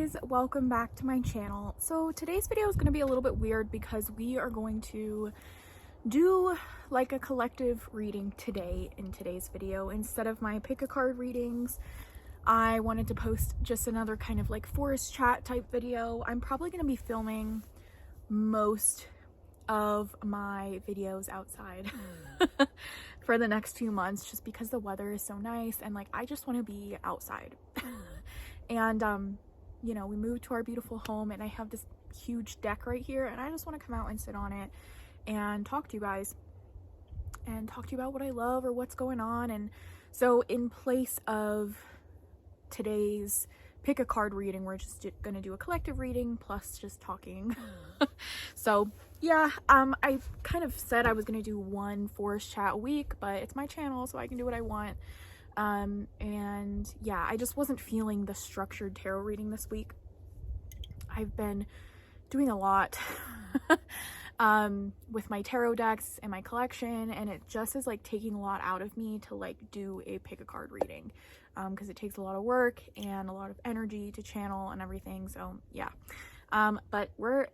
guys, welcome back to my channel. So today's video is going to be a little bit weird because we are going to do like a collective reading today in today's video. Instead of my pick a card readings, I wanted to post just another kind of like forest chat type video. I'm probably going to be filming most of my videos outside for the next few months just because the weather is so nice and like I just want to be outside. And you know, we moved to our beautiful home and I have this huge deck right here and I just want to come out and sit on it and talk to you guys and talk to you about what I love or what's going on. And so in place of today's pick a card reading, we're just gonna do a collective reading plus just talking. So yeah, I kind of said I was gonna do one forest chat a week, but it's my channel so I can do what I want. And yeah, I just wasn't feeling the structured tarot reading this week. I've been doing a lot with my tarot decks and my collection, and it just is like taking a lot out of me to like do a pick a card reading because it takes a lot of work and a lot of energy to channel and everything. So yeah, but we're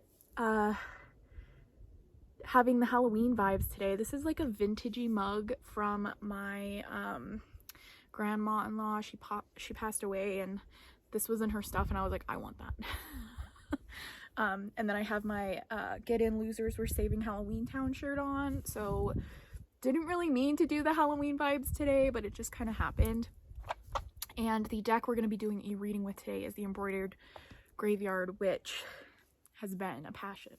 having the Halloween vibes today. This is like a vintagey mug from my grandma-in-law. She passed away and this was in her stuff and I was like, I want that. And then I have my Get In Losers We're Saving Halloween Town shirt on. So didn't really mean to do the Halloween vibes today, but it just kind of happened. And the deck we're going to be doing a reading with today is the Embroidered Graveyard, which has been a passion.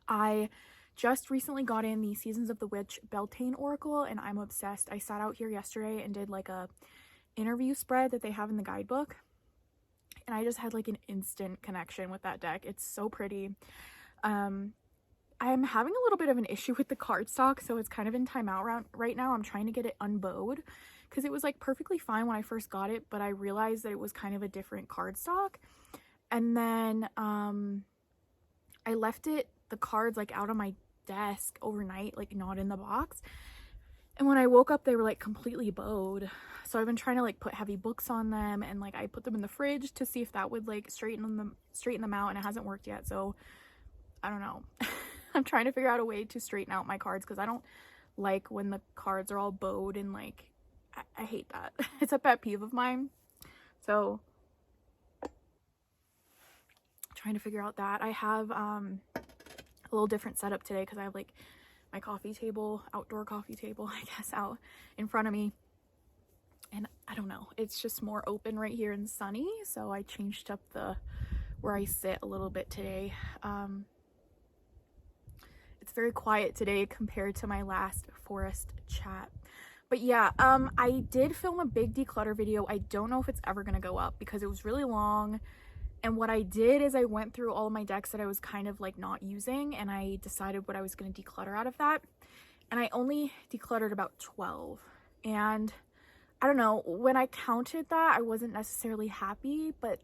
I just recently got in the Seasons of the Witch Beltane Oracle and I'm obsessed. I sat out here yesterday and did like a interview spread that they have in the guidebook and I just had like an instant connection with that deck. It's so pretty. I'm having a little bit of an issue with the cardstock, so it's kind of in timeout right now. I'm trying to get it unbowed because it was like perfectly fine when I first got it, but I realized that it was kind of a different cardstock. And then I left the cards like out on my desk overnight, like not in the box, and when I woke up they were like completely bowed. So I've been trying to like put heavy books on them and like I put them in the fridge to see if that would like straighten them out, and it hasn't worked yet. So I don't know. I'm trying to figure out a way to straighten out my cards because I don't like when the cards are all bowed and like I hate that. It's a pet peeve of mine. So trying to figure out that. I have a little different setup today because I have like my coffee table, outdoor coffee table, I guess, out in front of me. And I don't know, it's just more open right here and sunny. So I changed up where I sit a little bit today. It's very quiet today compared to my last forest chat. But yeah, I did film a big declutter video. I don't know if it's ever gonna go up because it was really long. And what I did is I went through all of my decks that I was kind of like not using and I decided what I was going to declutter out of that. And I only decluttered about 12. And I don't know, when I counted that, I wasn't necessarily happy. But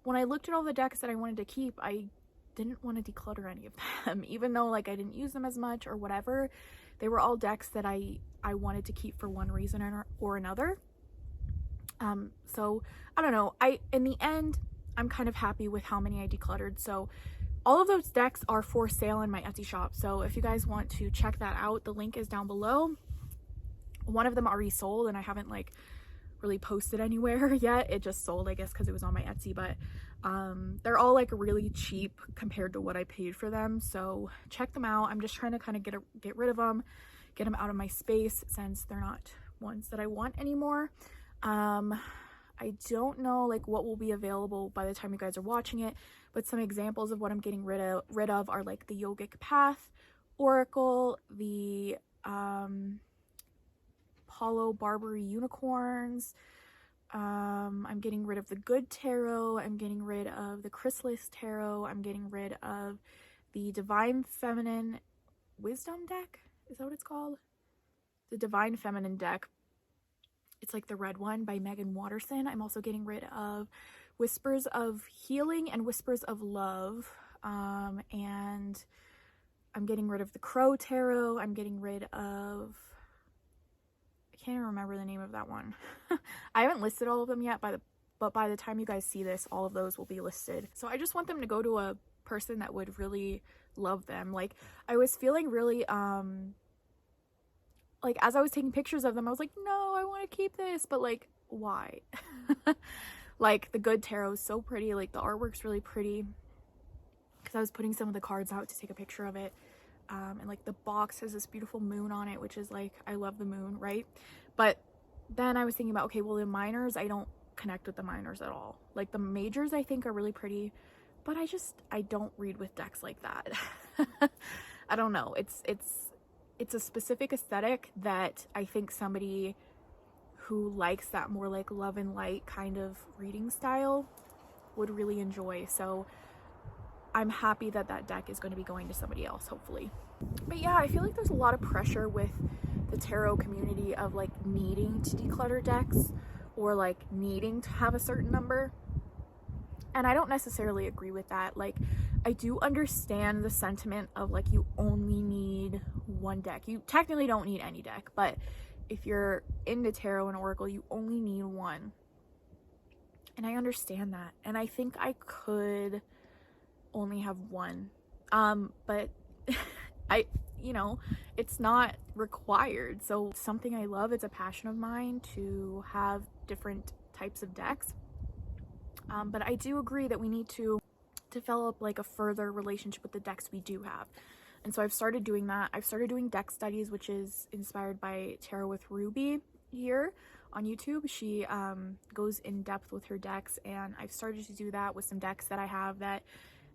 when I looked at all the decks that I wanted to keep, I didn't want to declutter any of them, even though like I didn't use them as much or whatever. They were all decks that I wanted to keep for one reason or another. So I don't know. In the end, I'm kind of happy with how many I decluttered. So all of those decks are for sale in my Etsy shop. So if you guys want to check that out, the link is down below. One of them already sold and I haven't like really posted anywhere yet. It just sold, I guess, because it was on my Etsy, but they're all like really cheap compared to what I paid for them. So check them out. I'm just trying to kind of get rid of them, get them out of my space since they're not ones that I want anymore. I don't know like what will be available by the time you guys are watching it, but some examples of what I'm getting rid of are like the Yogic Path Oracle, the Paulo Barbary Unicorns. I'm getting rid of the Good Tarot. I'm getting rid of the Chrysalis Tarot. I'm getting rid of the Divine Feminine Wisdom deck. Is that what it's called? The Divine Feminine deck. It's like the red one by Megan Watterson. I'm also getting rid of Whispers of Healing and Whispers of Love. And I'm getting rid of the Crow Tarot. I'm getting rid of... I can't even remember the name of that one. I haven't listed all of them yet, but by the time you guys see this, all of those will be listed. So I just want them to go to a person that would really love them. Like, I was feeling really like, as I was taking pictures of them, I was like, no, I want to keep this, but like, why? Like, the Good Tarot is so pretty, like the artwork's really pretty, because I was putting some of the cards out to take a picture of it. And like the box has this beautiful moon on it, which is like, I love the moon, right? But then I was thinking about, okay, well, the minors, I don't connect with the minors at all. Like, the majors I think are really pretty, but I don't read with decks like that. I don't know, it's a specific aesthetic that I think somebody who likes that more like love and light kind of reading style would really enjoy. So I'm happy that that deck is going to be going to somebody else, hopefully. But yeah, I feel like there's a lot of pressure with the tarot community of like needing to declutter decks or like needing to have a certain number. And I don't necessarily agree with that. Like, I do understand the sentiment of like, you only need one deck. You technically don't need any deck, but if you're into tarot and oracle, you only need one. And I understand that. And I think I could only have one. But you know, it's not required. So it's something I love. It's a passion of mine to have different types of decks. But I do agree that we need to develop like a further relationship with the decks we do have. And so I've started doing that. I've started doing deck studies, which is inspired by Tarot with Ruby here on YouTube. She goes in depth with her decks, and I've started to do that with some decks that I have that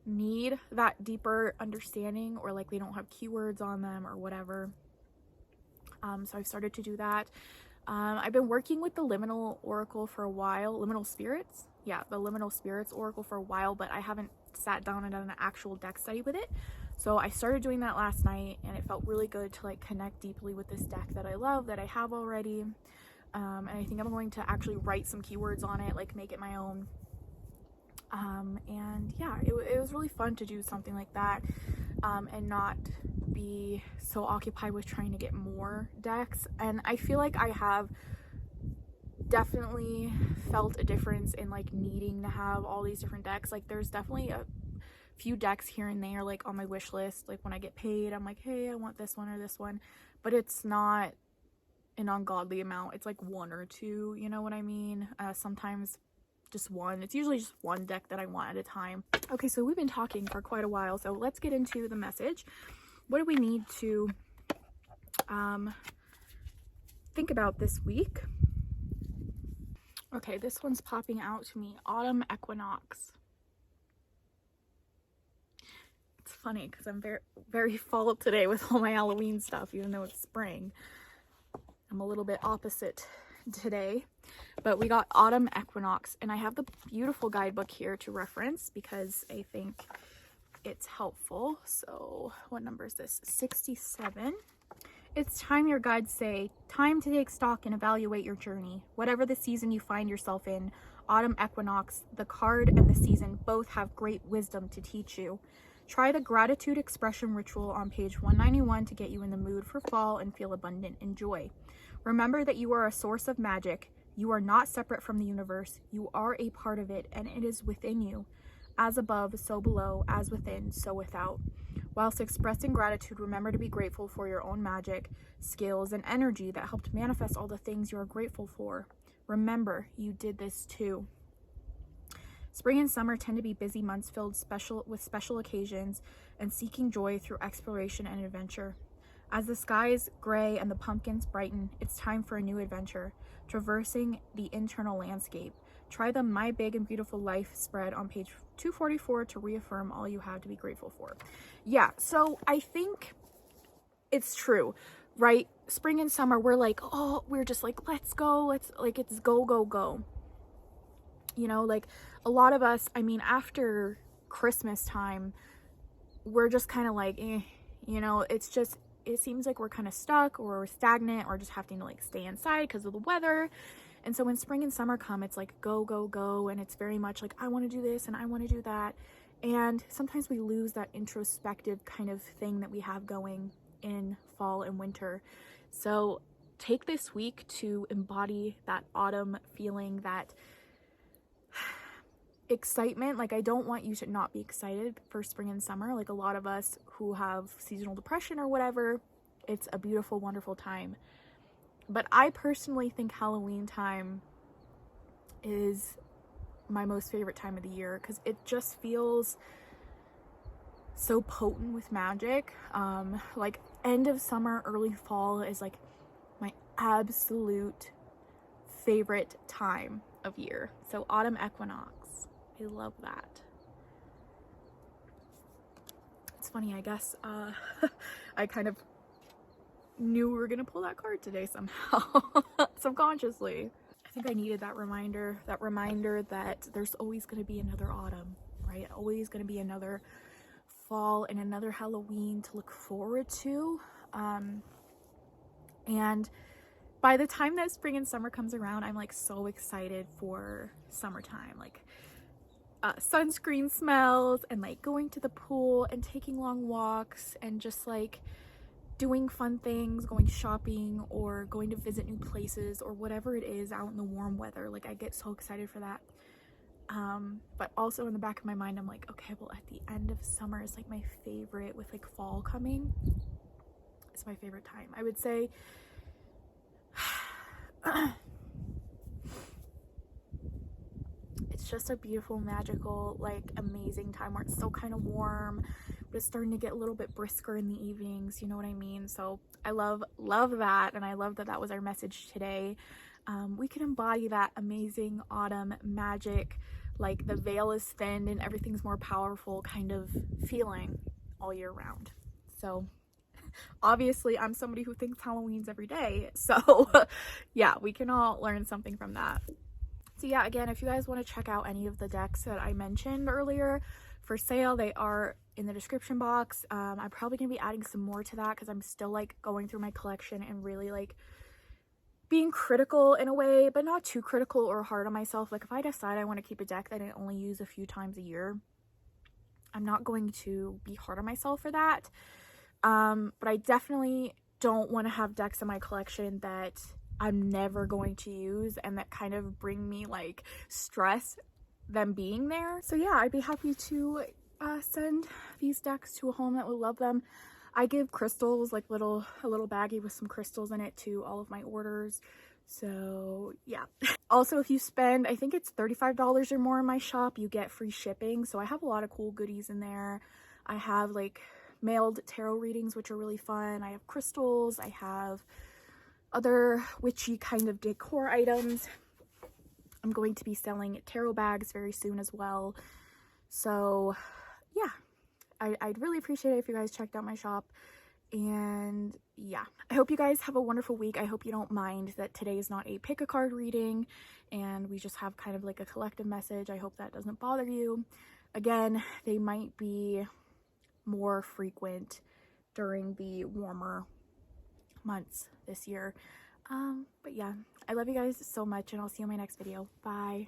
need that deeper understanding, or like they don't have keywords on them or whatever. So I've started to do that. I've been working with the Liminal Oracle for a while. Liminal Spirits? Yeah, the Liminal Spirits Oracle for a while, but I haven't sat down and done an actual deck study with it. So I started doing that last night, and it felt really good to like connect deeply with this deck that I love, that I have already. And I think I'm going to actually write some keywords on it, like make it my own. And yeah, it was really fun to do something like that, and not be so occupied with trying to get more decks. And I feel like I have definitely felt a difference in like needing to have all these different decks. Like, there's definitely a few decks here and there like on my wish list. Like, when I get paid, I'm like, hey, I want this one or this one, but it's not an ungodly amount. It's like one or two, you know what I mean? Sometimes just one. It's usually just one deck that I want at a time. Okay, so we've been talking for quite a while, so let's get into the message. What do we need to think about this week? Okay, this one's popping out to me. Autumn Equinox. It's funny because I'm very fall today with all my Halloween stuff, even though it's spring. I'm a little bit opposite today, but we got Autumn Equinox, and I have the beautiful guidebook here to reference because I think it's helpful. So what number is this? 67. It's time, your guides say, time to take stock and evaluate your journey. Whatever the season you find yourself in, Autumn Equinox, the card and the season, both have great wisdom to teach you. Try the gratitude expression ritual on page 191 to get you in the mood for fall and feel abundant in joy. Remember that you are a source of magic. You are not separate from the universe. You are a part of it, and it is within you. As above, so below, as within, so without. Whilst expressing gratitude, remember to be grateful for your own magic, skills, and energy that helped manifest all the things you are grateful for. Remember, you did this too. Spring and summer tend to be busy months filled with special occasions and seeking joy through exploration and adventure. As the skies gray and the pumpkins brighten, it's time for a new adventure, traversing the internal landscape. Try the My Big and Beautiful Life spread on page 244 to reaffirm all you have to be grateful for. Yeah, so I think it's true, right? Spring and summer, we're like, oh, we're just like, let's go. It's go, go, go. You know, like a lot of us, I mean, after Christmas time, we're just kind of like, you know, it's just, it seems like we're kind of stuck or we're stagnant or just having to like stay inside because of the weather. And so when spring and summer come, it's like go, go, go. And it's very much like, I want to do this and I want to do that. And sometimes we lose that introspective kind of thing that we have going in fall and winter. So take this week to embody that autumn feeling, that excitement. Like, I don't want you to not be excited for spring and summer. Like, a lot of us who have seasonal depression or whatever, it's a beautiful, wonderful time. But I personally think Halloween time is my most favorite time of the year because it just feels so potent with magic. Like, end of summer, early fall is like my absolute favorite time of year. So autumn equinox, I love that. It's funny, I guess I kind of knew we were gonna pull that card today somehow. Subconsciously. I think I needed that reminder that there's always gonna be another autumn, right? Always gonna be another fall and another Halloween to look forward to. And by the time that spring and summer comes around, I'm like so excited for summertime. Like sunscreen smells and like going to the pool and taking long walks and just like doing fun things, going shopping or going to visit new places or whatever it is out in the warm weather. Like, I get so excited for that. But also in the back of my mind, I'm like, okay, well, at the end of summer is like my favorite, with like fall coming. It's my favorite time. I would say it's just a beautiful, magical, like amazing time where it's still kind of warm, but it's starting to get a little bit brisker in the evenings, you know what I mean? So I love that, and I love that that was our message today. We can embody that amazing autumn magic, like the veil is thinned and everything's more powerful kind of feeling all year round. So obviously I'm somebody who thinks Halloween's every day, so yeah, we can all learn something from that. So yeah, again, if you guys want to check out any of the decks that I mentioned earlier for sale, they are in the description box. I'm probably gonna be adding some more to that because I'm still like going through my collection and really like being critical in a way, but not too critical or hard on myself. Like, if I decide I want to keep a deck that I only use a few times a year, I'm not going to be hard on myself for that. But I definitely don't want to have decks in my collection that I'm never going to use and that kind of bring me like stress them being there. So yeah, I'd be happy to send these decks to a home that would love them. I give crystals, like a little baggie with some crystals in it, to all of my orders. So yeah. Also, if you spend, I think it's $35 or more in my shop, you get free shipping. So I have a lot of cool goodies in there. I have like mailed tarot readings, which are really fun. I have crystals. I have other witchy kind of decor items. I'm going to be selling tarot bags very soon as well. So yeah, I'd really appreciate it if you guys checked out my shop. And yeah, I hope you guys have a wonderful week. I hope you don't mind that today is not a pick a card reading and we just have kind of like a collective message. I hope that doesn't bother you. Again, they might be more frequent during the warmer months this year. But yeah, I love you guys so much, and I'll see you in my next video. Bye.